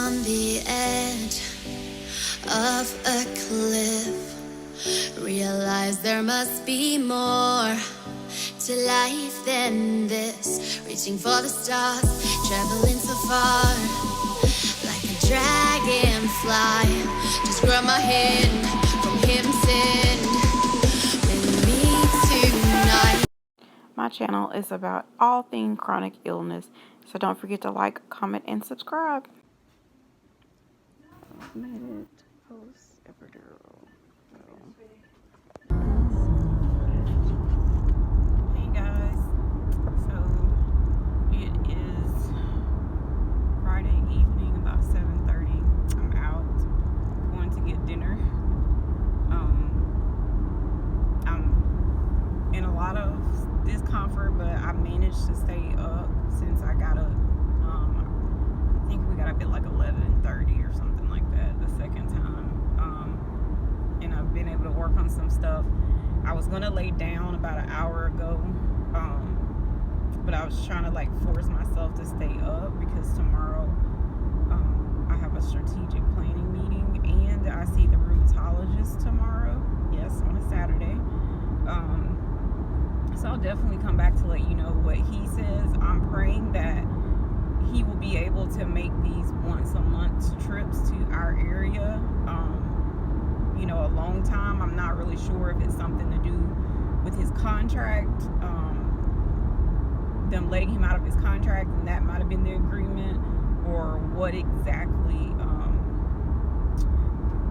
on the edge of a cliff. Realize there must be more to life than this. Reaching for the stars, traveling so far, like a dragonfly. Just grab my hand from him, send with me tonight. My channel is about all things chronic illness, so don't forget to like, comment, and subscribe. Minute post epidural. Hey guys, so it is Friday evening, about 7:30. I'm out going to get dinner. I'm in a lot of discomfort, but I managed to stay up since I got up. I think we got up at like 11:30 or something like that the second time. And I've been able to work on some stuff. I was gonna lay down about an hour ago, but I was trying to like force myself to stay up because tomorrow I have a strategic planning meeting and I see the rheumatologist tomorrow. Yes, on a Saturday. So I'll definitely come back to let you know what he says. I'm praying that he will be able to make these once a month trips to our area. A long time. I'm not really sure if it's something to do with his contract, them letting him out of his contract, and that might have been the agreement, or what exactly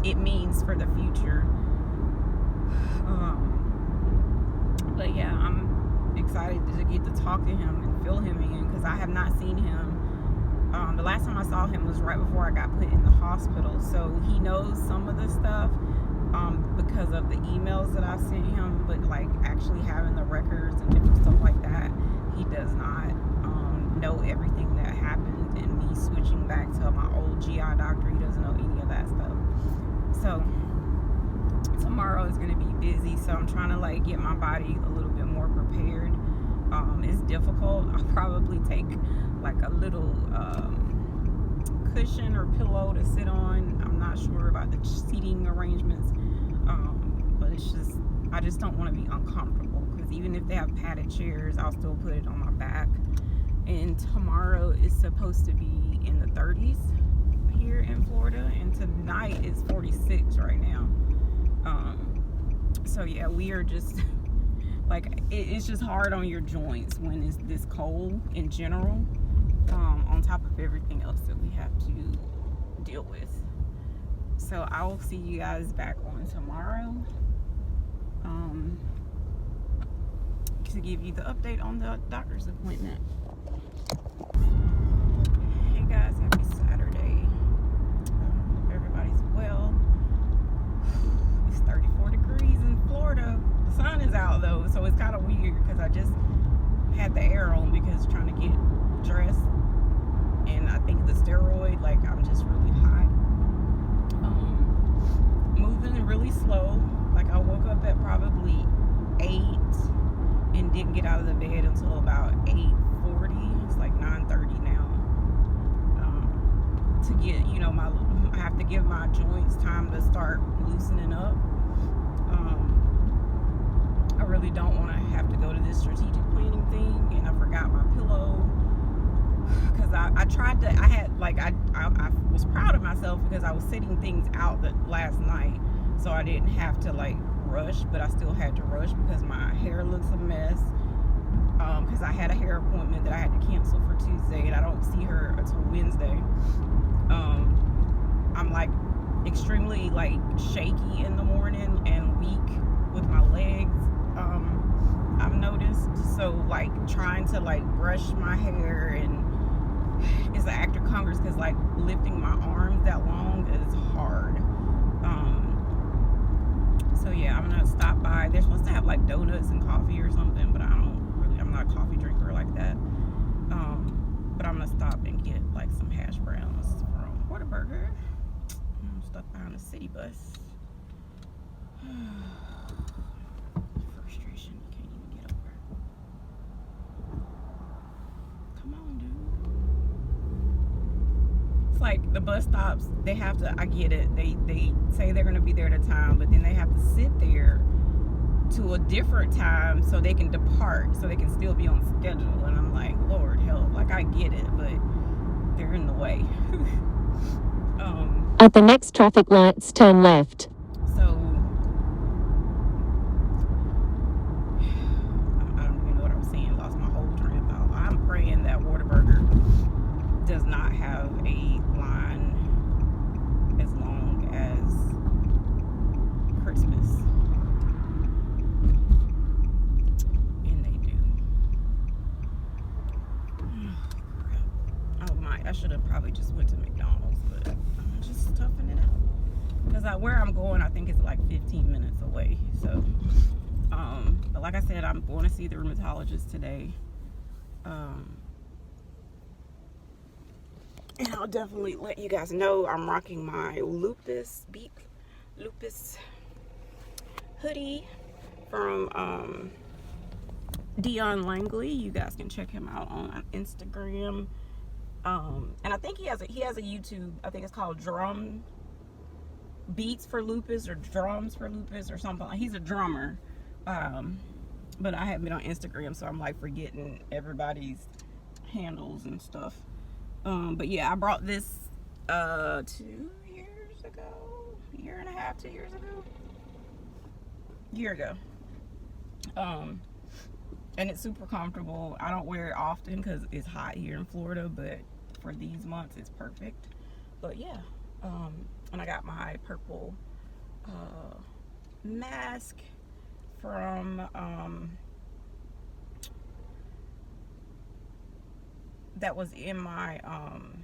it means for the future. But yeah, I'm excited to get to talk to him and feel him again, because I have not seen him. The last time I saw him was right before I got put in the hospital, so he knows some of the stuff because of the emails that I sent him, but like actually having the records and different stuff like that, he does not know everything that happened, and me switching back to my old GI doctor, he doesn't know any of that stuff. So tomorrow is going to be busy, so I'm trying to like get my body a little bit more prepared. It's difficult. I'll probably take like a little cushion or pillow to sit on. I'm not sure about the seating arrangements, but it's just, I just don't want to be uncomfortable, because even if they have padded chairs, I'll still put it on my back. And tomorrow is supposed to be in the 30s here in Florida, and tonight is 46 right now. So yeah, we are just like, it's just hard on your joints when it's this cold in general, on top of everything else that we have to deal with. So I will see you guys back on tomorrow to give you the update on the doctor's appointment. Hey guys, happy Saturday. Hope everybody's well. It's 34 degrees in Florida. The sun is out though, so it's kind of weird because I just had the air on because trying to get dressed, and I think the steroid, like I'm just really hot. Moving really slow. Like I woke up at probably 8 and didn't get out of the bed until about 8:40. It's like 9:30 now. To get, I have to give my joints time to start loosening up. I really don't want to have to go to this strategic planning thing, and I forgot my pillow, because I was proud of myself because I was sitting things out last night, so I didn't have to like rush, but I still had to rush because my hair looks a mess, because I had a hair appointment that I had to cancel for Tuesday, and I don't see her until Wednesday. I'm like extremely like shaky in the morning and weak with my legs, I've noticed. So like trying to like brush my hair and it's an act of Congress, because like lifting my arms that long is hard. So yeah, I'm gonna stop by. They're supposed to have like donuts and coffee or something, but I'm not a coffee drinker like that. But I'm gonna stop and get like some hash browns from Whataburger. I'm stuck behind a city bus. Frustration, you can't even get over. Come on, dude. It's like the bus stops, they have to, I get it, they say they're going to be there at a time, but then they have to sit there to a different time so they can depart, so they can still be on schedule. And I'm like, Lord help, like I get it, but they're in the way. At the next traffic lights, turn left. So I don't even know what I'm saying, lost my whole train of thought. I'm praying that Whataburger does not have a line as long as Christmas. And they do. Oh my, I should have probably just went to McDonald's, but I'm just toughing it out. Because where I'm going, I think it's like 15 minutes away. So, but like I said, I'm going to see the rheumatologist today. And I'll definitely let you guys know. I'm rocking my Lupus hoodie from Dion Langley. You guys can check him out on Instagram. And I think he has a YouTube. I think it's called Drum Beats for Lupus or Drums for Lupus or something. He's a drummer. But I haven't been on Instagram, so I'm like forgetting everybody's handles and stuff. But yeah, I brought this 2 years ago, year and a half, 2 years ago, year ago. And it's super comfortable. I don't wear it often because it's hot here in Florida, but for these months it's perfect. But yeah, and I got my purple mask from that was in my I'm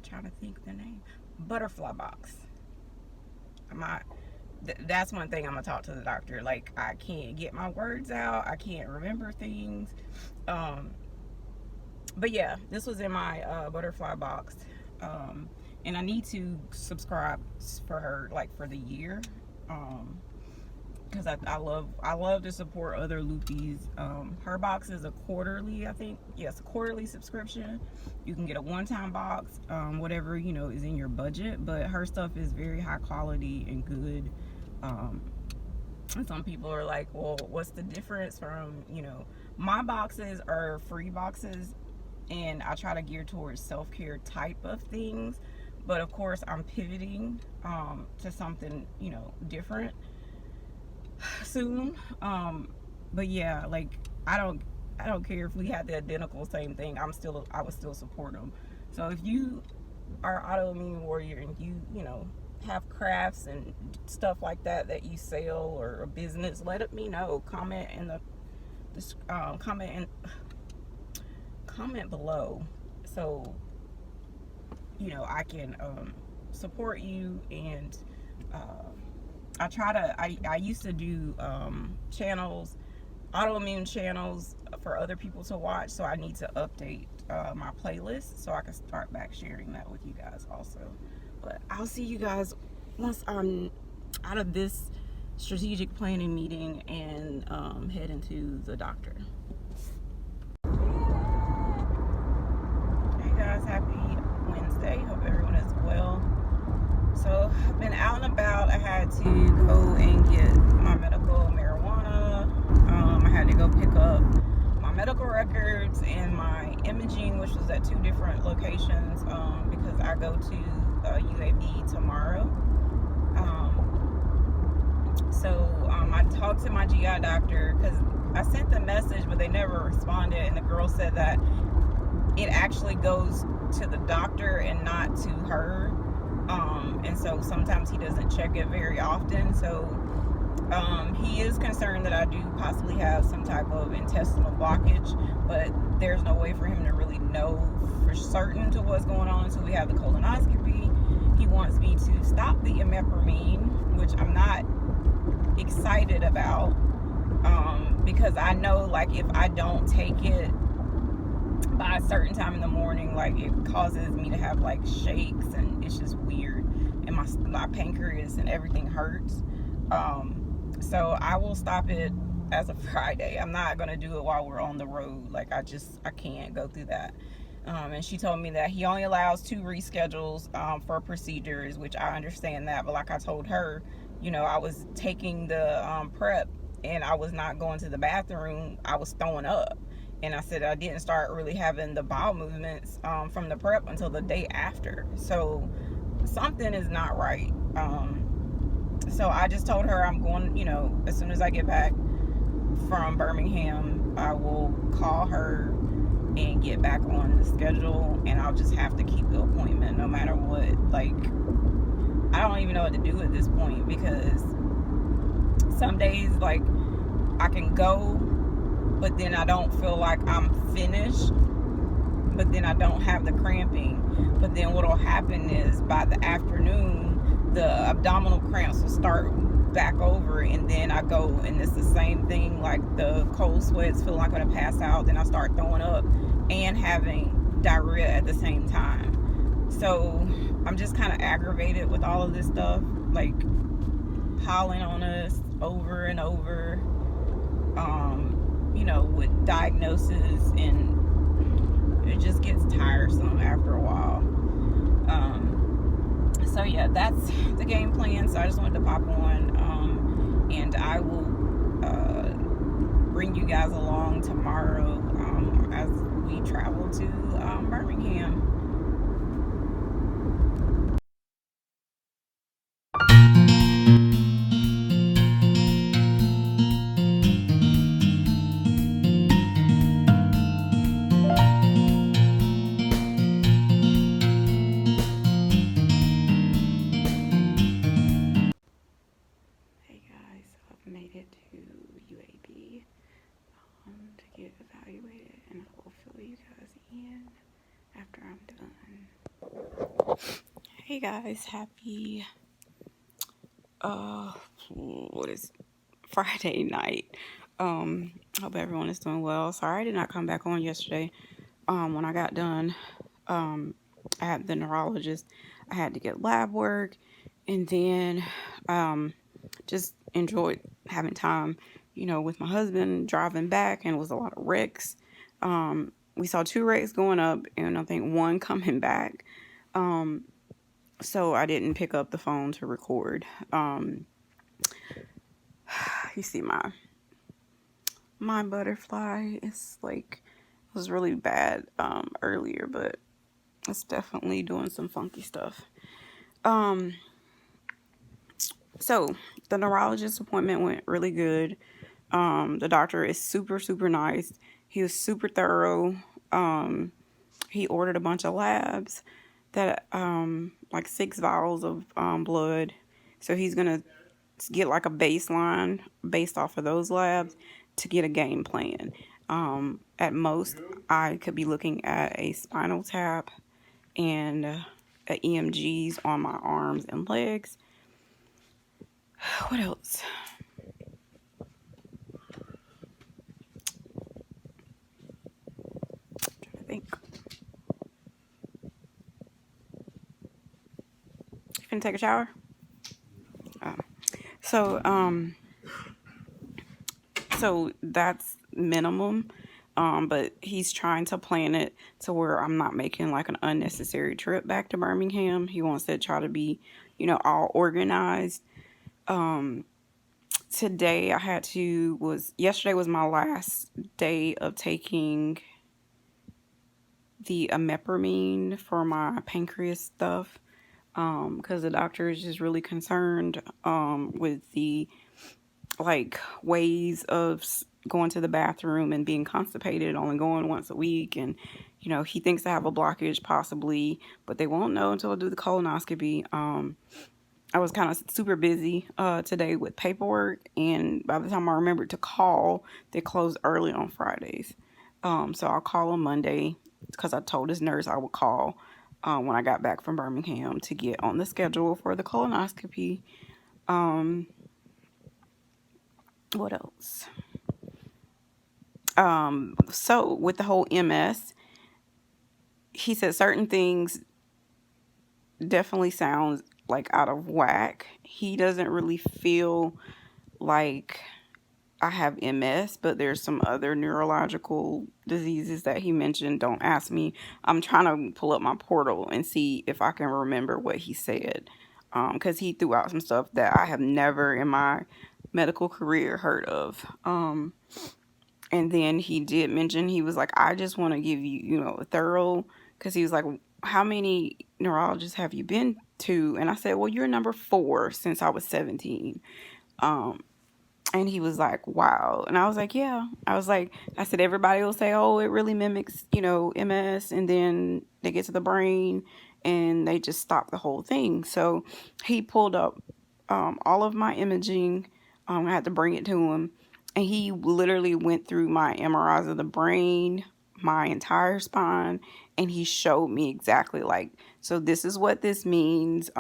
trying to think the name, butterfly box. That's one thing I'm gonna talk to the doctor. Like, I can't get my words out, I can't remember things. But yeah, this was in my butterfly box. And I need to subscribe for her, like, for the year, because I love to support other Luppies. Her box is a quarterly, I think. Yes, a quarterly subscription. You can get a one-time box, whatever, you know, is in your budget. But her stuff is very high quality and good. And some people are like, well, what's the difference from, you know, my boxes are free boxes, and I try to gear towards self-care type of things. But of course, I'm pivoting to something, you know, different soon. But yeah, like, I don't care if we had the identical same thing. I would still support them. So if you are autoimmune warrior and you know, have crafts and stuff like that you sell, or a business, let me know. Comment in the comment below, so you know I can support you. And I used to do channels, autoimmune channels for other people to watch, so I need to update my playlist so I can start back sharing that with you guys also. But I'll see you guys once I'm out of this strategic planning meeting and head into the doctor. Hey guys, happy Wednesday. Hope everyone is well. So I've been out and about. I had to go and get my medical marijuana. I had to go pick up my medical records and my imaging, which was at 2 different locations, because I go to UAB tomorrow. So I talked to my GI doctor because I sent the message, but they never responded. And the girl said that it actually goes to the doctor and not to her. And so sometimes he doesn't check it very often. So he is concerned that I do possibly have some type of intestinal blockage, but there's no way for him to really know for certain to what's going on until we have the colonoscopy. He wants me to stop the imipramine, which I'm not excited about, because I know, like, if I don't take it by a certain time in the morning, like, it causes me to have like shakes, and it's just weird, and my pancreas and everything hurts. So I will stop it as of Friday. I'm not gonna do it while we're on the road. Like I can't go through that. And she told me that he only allows 2 reschedules for procedures, which I understand that. But like I told her, you know, I was taking the prep and I was not going to the bathroom. I was throwing up. And I said I didn't start really having the bowel movements from the prep until the day after. So something is not right. So I just told her I'm going, you know, as soon as I get back from Birmingham, I will call her and get back on the schedule, and I'll just have to keep the appointment no matter what. Like, I don't even know what to do at this point, because some days, like, I can go, but then I don't feel like I'm finished, but then I don't have the cramping. But then what'll happen is by the afternoon, the abdominal cramps will start back over, and then I go, and it's the same thing, like the cold sweats, feel like I'm gonna pass out, then I start throwing up and having diarrhea at the same time. So I'm just kind of aggravated with all of this stuff, like piling on us over and over, you know, with diagnosis, and it just gets tiresome after a while. So yeah, that's the game plan. So I just wanted to pop on, and I will bring you guys along tomorrow as we travel to Birmingham. Hey guys, so I've made it to UAB to get evaluated, and I will fill you guys in after I'm done. Hey guys, happy what is Friday night. Hope everyone is doing well. Sorry I did not come back on yesterday. When I got done, I had the neurologist. I had to get lab work, and then just enjoyed having time, you know, with my husband driving back, and it was a lot of wrecks. We saw 2 wrecks going up, and I think 1 coming back. So I didn't pick up the phone to record. You see my butterfly. It's like, it was really bad earlier, but it's definitely doing some funky stuff. So the neurologist appointment went really good. The doctor is super, super nice. He was super thorough. He ordered a bunch of labs that, like 6 vials of blood. So he's going to get like a baseline based off of those labs to get a game plan. At most, I could be looking at a spinal tap and EMGs on my arms and legs. What else? I'm trying to think. You finna take a shower? So that's minimum. But he's trying to plan it to where I'm not making like an unnecessary trip back to Birmingham. He wants to try to be, you know, all organized. Today yesterday was my last day of taking the imipramine for my pancreas stuff. Because the doctor is just really concerned with the like ways of going to the bathroom and being constipated, only going once a week, and you know, he thinks I have a blockage possibly, but they won't know until I do the colonoscopy. I was kind of super busy today with paperwork, and by the time I remembered to call, they closed early on Fridays. So I'll call on Monday, because I told his nurse I would call when I got back from Birmingham to get on the schedule for the colonoscopy. What else? So with the whole MS, he said certain things definitely sounds like out of whack. He doesn't really feel like I have MS, but there's some other neurological diseases that he mentioned. Don't ask me. I'm trying to pull up my portal and see if I can remember what he said. Because he threw out some stuff that I have never in my medical career heard of. And then he did mention, he was like, I just want to give you, a thorough, because he was like, how many neurologists have you been to? And I said, well, you're number 4 since I was 17. And he was like, wow. And I was like, yeah. I said, everybody will say, oh, it really mimics, MS. And then they get to the brain and they just stop the whole thing. So he pulled up all of my imaging. I had to bring it to him. And he literally went through my MRIs of the brain, my entire spine, and he showed me exactly so this is what this means.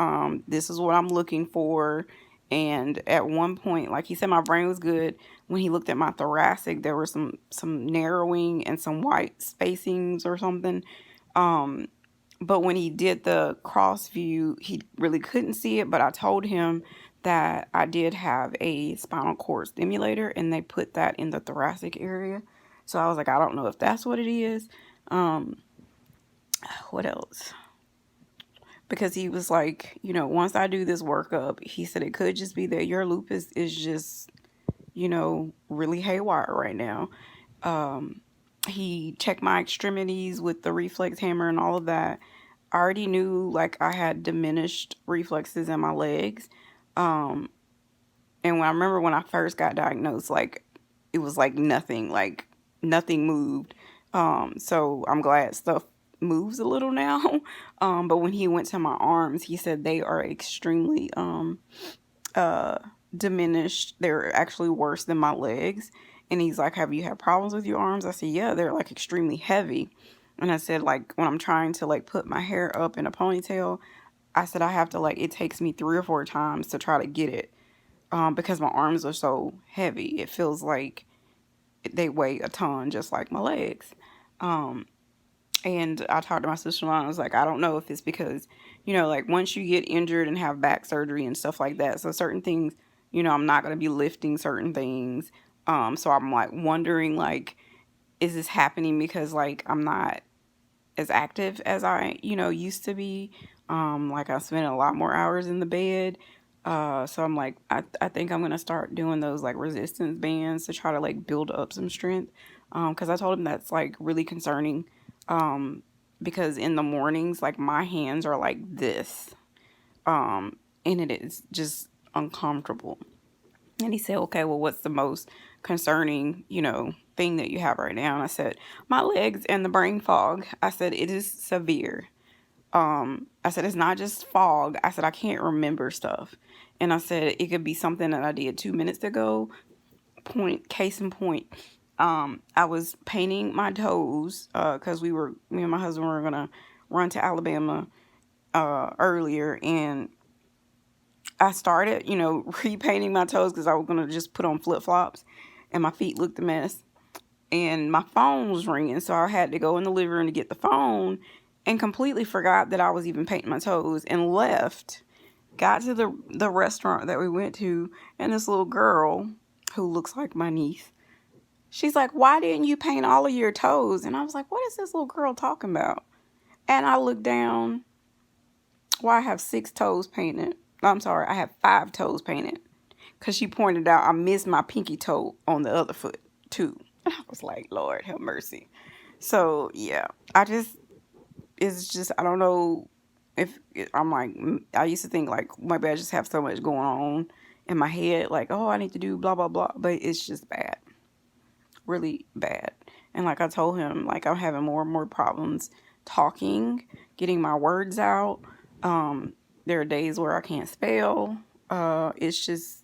This is what I'm looking for. And at one point, like he said, my brain was good. When he looked at my thoracic, there was some narrowing and some white spacings or something. But when he did the cross view, he really couldn't see it. But I told him that I did have a spinal cord stimulator, and they put that in the thoracic area. So I was like, I don't know if that's what it is. What else? Because he was like, once I do this workup, he said it could just be that your lupus is just, really haywire right now. He checked my extremities with the reflex hammer and all of that. I already knew I had diminished reflexes in my legs. And when I remember when I first got diagnosed, it was nothing moved. So I'm glad stuff moves a little now. But when he went to my arms, he said they are extremely diminished. They're actually worse than my legs. And he's like, have you had problems with your arms? I said, yeah, they're extremely heavy. And I said, when I'm trying to put my hair up in a ponytail, I said I have to it takes me 3 or 4 times to try to get it. Because my arms are so heavy. It feels like they weigh a ton, just like my legs. And I talked to my sister-in-law, and I was like, I don't know if it's because, once you get injured and have back surgery and stuff like that, so certain things, I'm not going to be lifting certain things. So I'm wondering, is this happening because I'm not as active as I, used to be? I spend a lot more hours in the bed. So I'm I think I'm going to start doing those resistance bands to try to build up some strength. Cause I told him that's really concerning. Because in the mornings, my hands are like this. And it is just uncomfortable. And he said, okay, well, what's the most concerning, thing that you have right now? And I said, my legs and the brain fog. I said, it is severe. I said, it's not just fog. I said, I can't remember stuff. And I said, it could be something that I did 2 minutes ago. Case in point. I was painting my toes, cause me and my husband were going to run to Alabama, earlier, and I started, repainting my toes cause I was going to just put on flip-flops, and my feet looked a mess, and my phone was ringing. So I had to go in the living room to get the phone, and completely forgot that I was even painting my toes, and left, got to the restaurant that we went to, and this little girl who looks like my niece, she's like, why didn't you paint all of your toes? And I was like, what is this little girl talking about? And I looked down. Well, I have 6 toes painted. I'm sorry, I have 5 toes painted. Because she pointed out I missed my pinky toe on the other foot, too. And I was like, Lord, have mercy. So, yeah. It's just, I don't know if, I used to think, maybe I just have so much going on in my head. Oh, I need to do blah, blah, blah. But it's just bad. Really bad. And I told him, I'm having more and more problems talking, getting my words out. There are days where I can't spell. It's just,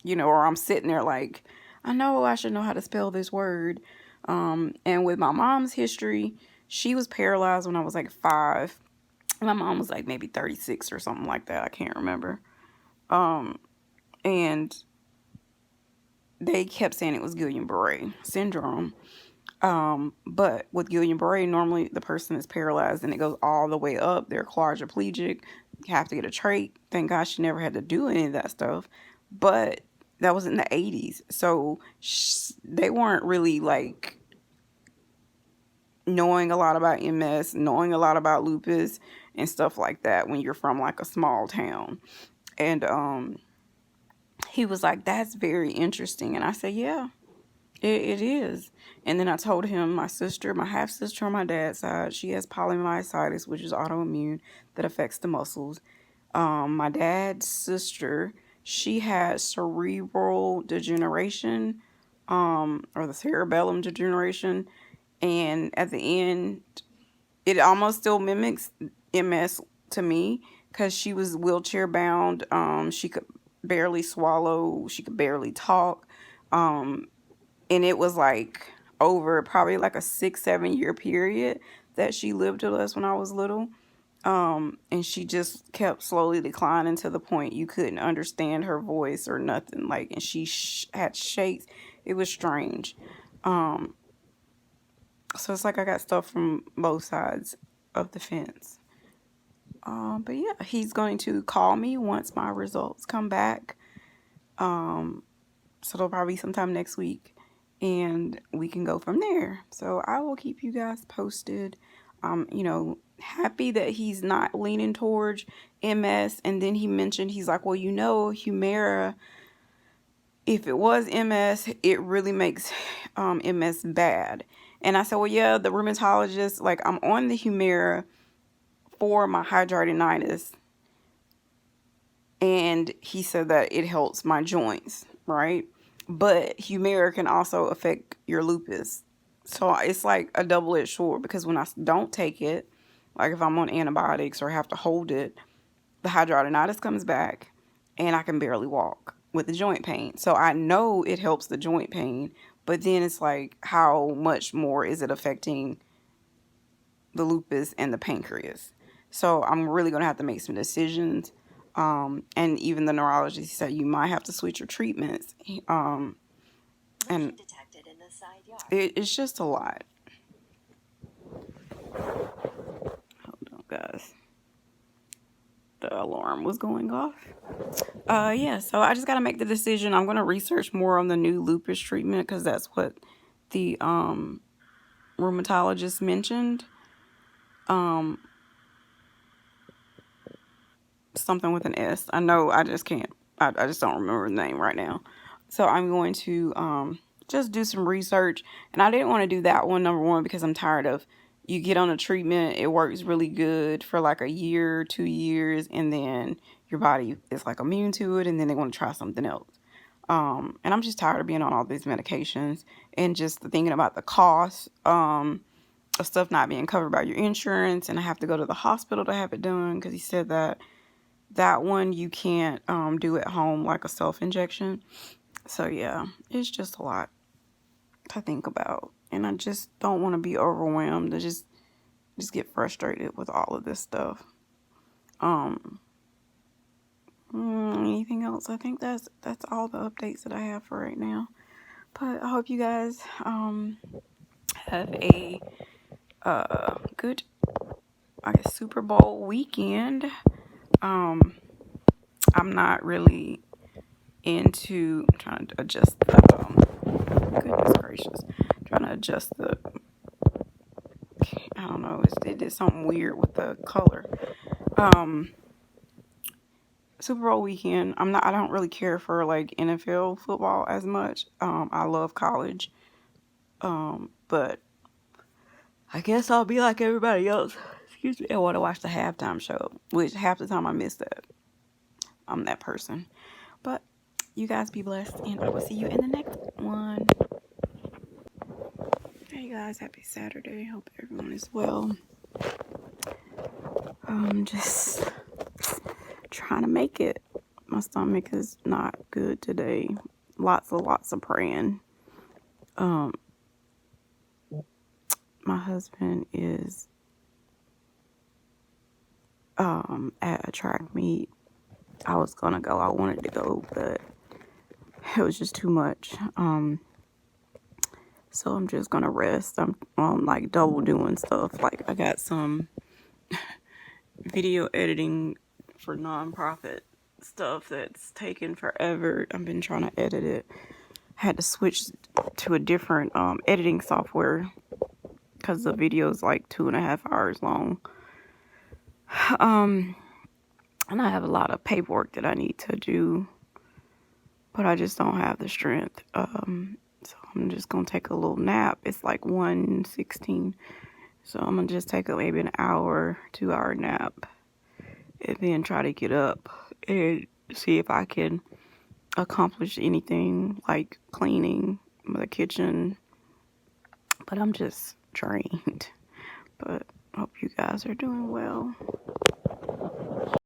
or I'm sitting there I know I should know how to spell this word. And with my mom's history, she was paralyzed when I was 5. My mom was maybe 36 or something like that. I can't remember. And they kept saying it was Guillain-Barré syndrome. But with Guillain-Barré, normally the person is paralyzed and it goes all the way up. They're quadriplegic. You have to get a trach. Thank God she never had to do any of that stuff. But that was in the 80s. So they weren't really like knowing a lot about MS, knowing a lot about lupus and stuff like that when you're from like a small town. And he was like, that's very interesting. And I said, yeah, it is. And then I told him my sister, my half sister on my dad's side, she has polymyositis, which is autoimmune that affects the muscles. My dad's sister, she had cerebral degeneration, or the cerebellum degeneration. And at the end, it almost still mimics MS to me, because she was wheelchair bound. She could barely swallow. She could barely talk. And it was like over probably like a 6-7 year period that she lived with us when I was little. And she just kept slowly declining to the point you couldn't understand her voice or nothing. Like, and she had shakes. It was strange. So it's like I got stuff from both sides of the fence. But yeah, he's going to call me once my results come back. So it'll probably be sometime next week, and we can go from there. So I will keep you guys posted. You know, happy that he's not leaning towards MS. And then he mentioned, he's like, well, you know, Humira, if it was MS, it really makes MS bad. And I said, well, yeah, the rheumatologist, like, I'm on the Humira for my hidradenitis. And he said that it helps my joints, right? But Humira can also affect your lupus. So it's like a double-edged sword, because when I don't take it, like if I'm on antibiotics or have to hold it, the hidradenitis comes back and I can barely walk with the joint pain. So I know it helps the joint pain, but then it's like, how much more is it affecting the lupus and the pancreas? So I'm really going to have to make some decisions. And even the neurologist said you might have to switch your treatments. And it's just a lot. Hold on, guys. The alarm was going off. Yeah, so I just got to make the decision. I'm going to research more on the new lupus treatment, because that's what the rheumatologist mentioned. Something with an S. I know, I just can't. I just don't remember the name right now. So I'm going to just do some research. And I didn't want to do that one, number one, because I'm tired of, you get on a treatment, it works really good for like a year, 2 years, and then your body is like immune to it, and then they want to try something else. And I'm just tired of being on all these medications, and just thinking about the cost of stuff not being covered by your insurance, and I have to go to the hospital to have it done, because he said that one you can't do at home, like a self-injection. So yeah, it's just a lot to think about, and I just don't want to be overwhelmed. I just get frustrated with all of this stuff. Anything else? I think that's all the updates that I have for right now. But I hope you guys have a good, I guess, Super Bowl weekend. I'm not really into trying to adjust the goodness gracious, trying to adjust the, I don't know, it did something weird with the color. Super Bowl weekend, I don't really care for like NFL football as much. I love college. But I guess I'll be like everybody else. Excuse me. I want to watch the halftime show, which half the time I miss that. I'm that person. But you guys be blessed, and I will see you in the next one. Hey guys, happy Saturday. Hope everyone is well. Just trying to make it. My stomach is not good today. Lots of praying. My husband is at a track meet. I was gonna go. I wanted to go, but it was just too much. So I'm just gonna rest. I'm like double doing stuff. Like I got some video editing for nonprofit stuff that's taken forever. I've been trying to edit it. Had to switch to a different editing software because the video is like 2.5 hours long. And I have a lot of paperwork that I need to do, but I just don't have the strength. So I'm just gonna take a little nap. It's like 1:16, so I'm gonna just take maybe an hour, 2-hour nap, and then try to get up and see if I can accomplish anything like cleaning the kitchen. But I'm just drained. But hope you guys are doing well.